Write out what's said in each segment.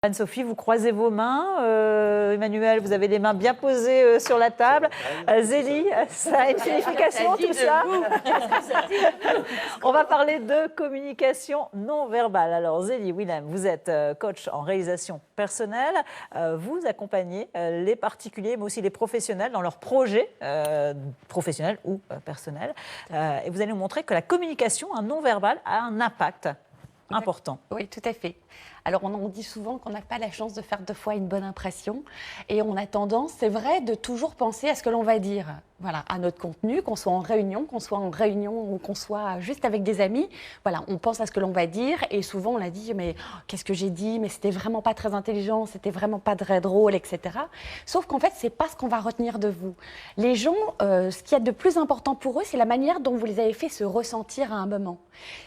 Anne-Sophie, vous croisez vos mains. Emmanuel, vous avez les mains bien posées sur la table. Zélie, ça a une signification tout ça. On va parler de communication non verbale. Alors Zélie, Willem, vous êtes coach en réalisation personnelle. Vous accompagnez les particuliers, mais aussi les professionnels dans leurs projets professionnels ou personnels. Et vous allez nous montrer que la communication non verbale a un impact important. Oui, tout à fait. Alors, on dit souvent qu'on n'a pas la chance de faire 2 fois une bonne impression. Et on a tendance, c'est vrai, de toujours penser à ce que l'on va dire. Voilà, à notre contenu, qu'on soit en réunion ou qu'on soit juste avec des amis. Voilà, on pense à ce que l'on va dire. Et souvent, on a dit, mais qu'est-ce que j'ai dit? Mais c'était vraiment pas très intelligent, c'était vraiment pas très drôle, etc. Sauf qu'en fait, c'est pas ce qu'on va retenir de vous. Les gens, ce qu'il y a de plus important pour eux, c'est la manière dont vous les avez fait se ressentir à un moment.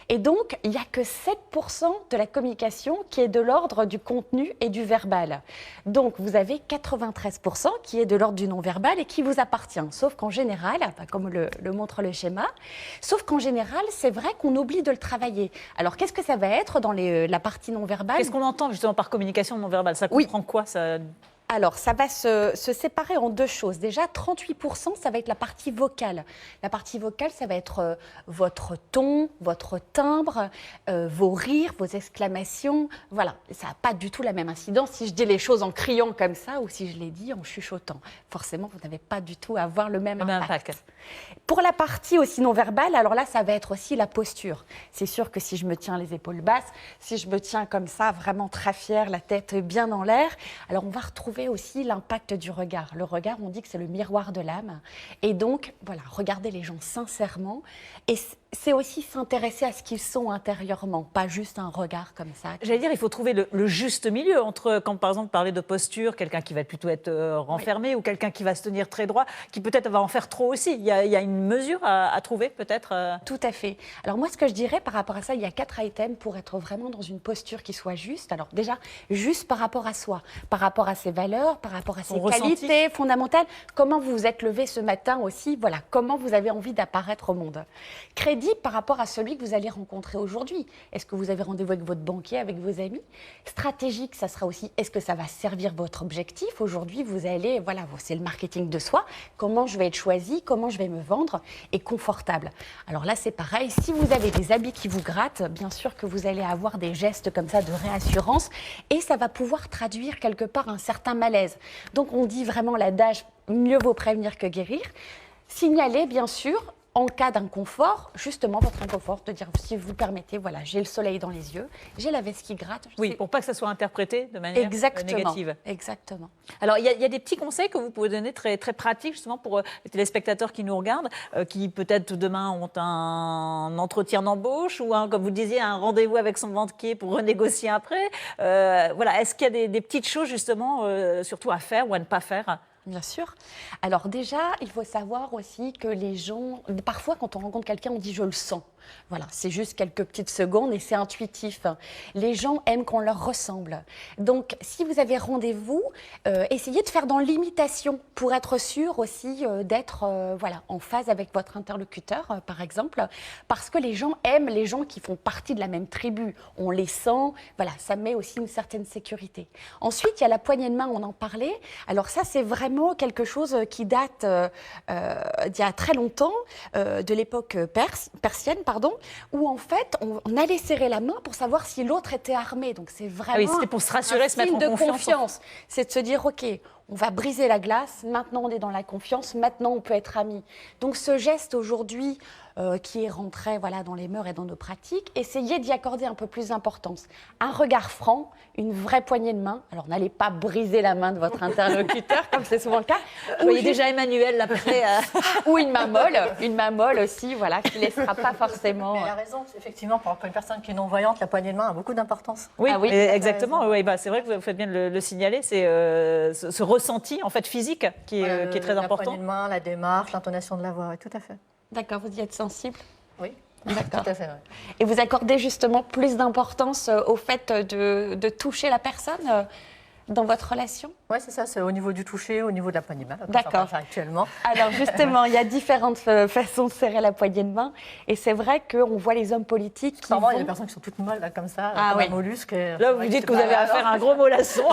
Et donc, il n'y a que 7% de la communication qui est de l'ordre du contenu et du verbal. Donc, vous avez 93% qui est de l'ordre du non-verbal et qui vous appartient. Sauf qu'en général, comme le montre le schéma, sauf qu'en général, c'est vrai qu'on oublie de le travailler. Alors, qu'est-ce que ça va être dans la partie non-verbale? Qu'est-ce qu'on entend justement par communication non-verbale? Ça comprend quoi ça? Alors, ça va se séparer en 2 choses. Déjà, 38%, ça va être la partie vocale. La partie vocale, ça va être votre ton, votre timbre, vos rires, vos exclamations. Voilà, ça n'a pas du tout la même incidence si je dis les choses en criant comme ça ou si je les dis en chuchotant. Forcément, vous n'avez pas du tout à avoir le même impact. Pour la partie aussi non verbale, alors là, ça va être aussi la posture. C'est sûr que si je me tiens les épaules basses, si je me tiens comme ça, vraiment très fière, la tête bien en l'air, alors on va retrouver aussi l'impact du regard. Le regard, on dit que c'est le miroir de l'âme. Et donc, voilà, regarder les gens sincèrement. Et c'est aussi s'intéresser à ce qu'ils sont intérieurement, pas juste un regard comme ça. J'allais dire, il faut trouver le juste milieu entre, quand par exemple, parler de posture, quelqu'un qui va plutôt être renfermé ou quelqu'un qui va se tenir très droit, qui peut-être va en faire trop aussi. Il y a une mesure à trouver, peut-être Tout à fait. Alors moi, ce que je dirais par rapport à ça, il y a 4 items pour être vraiment dans une posture qui soit juste. Alors déjà, juste par rapport à soi, par rapport à ses valeurs, par rapport à ses qualités fondamentales. Comment vous vous êtes levé ce matin aussi, voilà, comment vous avez envie d'apparaître au monde. Crédit par rapport à celui que vous allez rencontrer aujourd'hui. Est-ce que vous avez rendez-vous avec votre banquier, avec vos amis? Stratégique, ça sera aussi, est-ce que ça va servir votre objectif? Aujourd'hui, vous allez, voilà, c'est le marketing de soi. Comment je vais être choisi, comment je vais me vendre et confortable. Alors là, c'est pareil. Si vous avez des habits qui vous grattent, bien sûr que vous allez avoir des gestes comme ça de réassurance et ça va pouvoir traduire quelque part un certain malaise. Donc, on dit vraiment l'adage, mieux vaut prévenir que guérir. Signaler, bien sûr, en cas d'inconfort, justement votre inconfort, de dire, si vous permettez, voilà, j'ai le soleil dans les yeux, j'ai la veste qui gratte. Oui, pour pas que ça soit interprété de manière négative. Exactement. Alors, il y a des petits conseils que vous pouvez donner très, très pratiques, justement, pour les téléspectateurs qui nous regardent, qui peut-être demain ont un entretien d'embauche ou, comme vous disiez, un rendez-vous avec son banquier pour renégocier après. Voilà, est-ce qu'il y a des petites choses, justement, surtout à faire ou à ne pas faire? Bien sûr. Alors déjà, il faut savoir aussi que les gens, parfois quand on rencontre quelqu'un, on dit « je le sens ». Voilà, c'est juste quelques petites secondes et c'est intuitif. Les gens aiment qu'on leur ressemble. Donc, si vous avez rendez-vous, essayez de faire dans l'imitation pour être sûr aussi d'être voilà, en phase avec votre interlocuteur, par exemple, parce que les gens aiment les gens qui font partie de la même tribu. On les sent, voilà, ça met aussi une certaine sécurité. Ensuite, il y a la poignée de main, on en parlait. Alors ça, c'est vraiment quelque chose qui date d'il y a très longtemps, de l'époque persienne, où en fait, on allait serrer la main pour savoir si l'autre était armé. Donc c'est vraiment c'était pour se rassurer, se mettre en confiance. C'est de se dire, OK, on va briser la glace, maintenant on est dans la confiance, maintenant on peut être amis. Donc ce geste aujourd'hui qui est rentré voilà, dans les mœurs et dans nos pratiques, essayez d'y accorder un peu plus d'importance. Un regard franc, une vraie poignée de main. Alors n'allez pas briser la main de votre interlocuteur, comme c'est souvent le cas. Vous voyez déjà Emmanuel là près. Ou une main molle aussi, voilà, qui ne laissera pas forcément. Mais elle a raison, effectivement, pour une personne qui est non-voyante, la poignée de main a beaucoup d'importance. Oui, exactement. Oui, c'est vrai que vous faites bien de le signaler. C'est ce ressenti en fait physique qui est très important. La poignée de main, la démarche, l'intonation de la voix, oui, tout à fait. D'accord, vous y êtes sensible? Oui, d'accord. Tout à fait. Oui. Et vous accordez justement plus d'importance au fait de toucher la personne Dans votre relation? Oui, c'est ça, c'est au niveau du toucher, au niveau de la poignée de main. D'accord. Actuellement. Alors justement, il y a différentes façons de serrer la poignée de main. Et c'est vrai qu'on voit les hommes politiques qui Parfois, il y a vont... des personnes qui sont toutes molles, là, comme ça, Ah comme oui. un mollusque. Là, vous dites que vous avez affaire à un gros mollasson.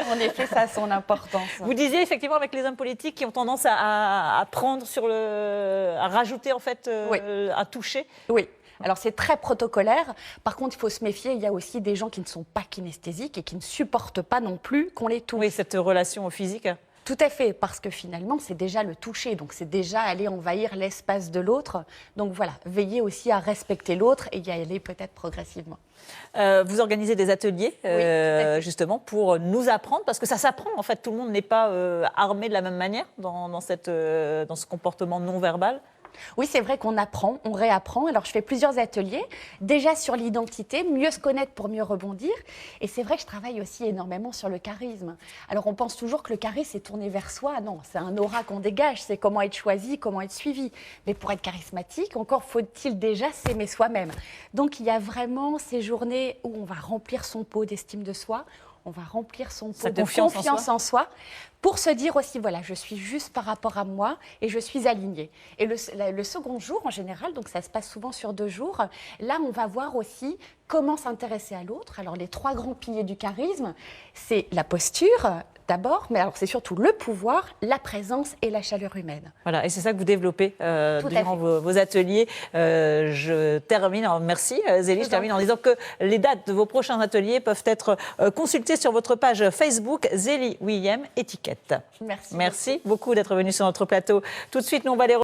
En effet, ça a son importance. Vous disiez effectivement avec les hommes politiques qui ont tendance à prendre sur à rajouter en fait Oui. un toucher. Oui. Alors c'est très protocolaire. Par contre, il faut se méfier. Il y a aussi des gens qui ne sont pas kinesthésiques et qui ne supportent pas non plus qu'on les touche. Oui, cette relation au physique. Tout à fait, parce que finalement, c'est déjà le toucher. Donc c'est déjà aller envahir l'espace de l'autre. Donc voilà, veillez aussi à respecter l'autre et y aller peut-être progressivement. Vous organisez des ateliers justement pour nous apprendre, parce que ça s'apprend en fait. Tout le monde n'est pas armé de la même manière dans ce comportement non verbal. Oui, c'est vrai qu'on apprend, on réapprend. Alors, je fais plusieurs ateliers, déjà sur l'identité, mieux se connaître pour mieux rebondir. Et c'est vrai que je travaille aussi énormément sur le charisme. Alors, on pense toujours que le charisme est tourné vers soi. Non, c'est un aura qu'on dégage, c'est comment être choisi, comment être suivi. Mais pour être charismatique, encore faut-il déjà s'aimer soi-même. Donc, il y a vraiment ces journées où on va remplir son pot d'estime de soi, on va remplir son pot de confiance en soi pour se dire aussi, voilà, je suis juste par rapport à moi et je suis alignée. Et le second jour, en général, donc ça se passe souvent sur 2 jours, là, on va voir aussi comment s'intéresser à l'autre. Alors, les 3 grands piliers du charisme, c'est la posture, d'abord, mais alors c'est surtout le pouvoir, la présence et la chaleur humaine. Voilà, et c'est ça que vous développez durant vos ateliers. Je termine, alors merci Zélie, je termine en disant que les dates de vos prochains ateliers peuvent être consultées sur votre page Facebook Zélie William Étiquette. Merci. Merci beaucoup d'être venue sur notre plateau. Tout de suite, nous on va les